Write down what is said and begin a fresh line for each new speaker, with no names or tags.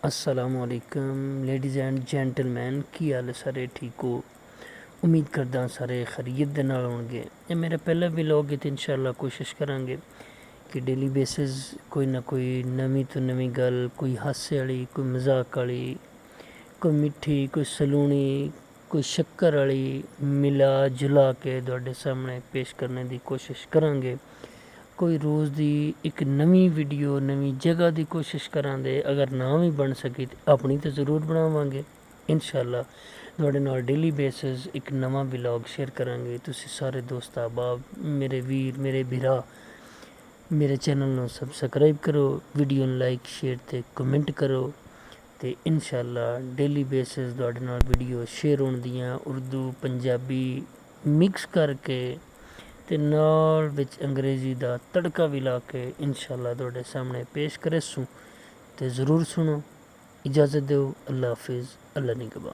असलामुअलैकुम ladies and gentleman की हाल है सारे ठीक हो। उम्मीद करदा सारे खैरियत दे नाल होणगे। ये मेरा पहला व्लॉग है तो इंशाल्लाह कोशिश करांगे कि डेली बेसिस कोई ना कोई नवीं तो नवीं गल, कोई हासे वाली, कोई मजाक वाली, कोई मिठी, कोई सलूनी, कोई शक्कर वाली मिला जुला के तुहाडे सामने पेश करने की कोशिश करांगे। कोई रोज़ की एक नवीं वीडियो नवीं जगह की कोशिश करांगे। अगर ना भी बन सकी तो अपनी तो ज़रूर बनावांगे इंशाल्लाह। तुहाडे नाल डेली बेसिस एक नवा व्लॉग शेयर करांगे। तुसी सारे दोस्त अहबाब मेरे वीर मेरे भरा मेरे चैनल ਨੂੰ सबसक्राइब करो, वीडियो ਨੂੰ लाइक शेयर ते कमेंट करो ਤੇ इंशाल्लाह डेली बेसिस तुहाडे नाल वीडियो शेयर होण ਦੀਆਂ उर्दू पंजाबी मिक्स करके ਤੇ ਨਾਲ ਵਿੱਚ ਅੰਗਰੇਜ਼ੀ ਦਾ ਤੜਕਾ ਵੀ ਲਾ ਕੇ ਇਨਸ਼ਾਅੱਲਾ ਤੁਹਾਡੇ ਸਾਹਮਣੇ ਪੇਸ਼ ਕਰੇ ਸੂ ਤੇ ਜ਼ਰੂਰ ਸੁਣੋ। ਇਜਾਜ਼ਤ ਦਿਓ। ਅੱਲਾ ਹਾਫਿਜ਼। ਅੱਲਾ ਨਿਗਹਬਾਨ।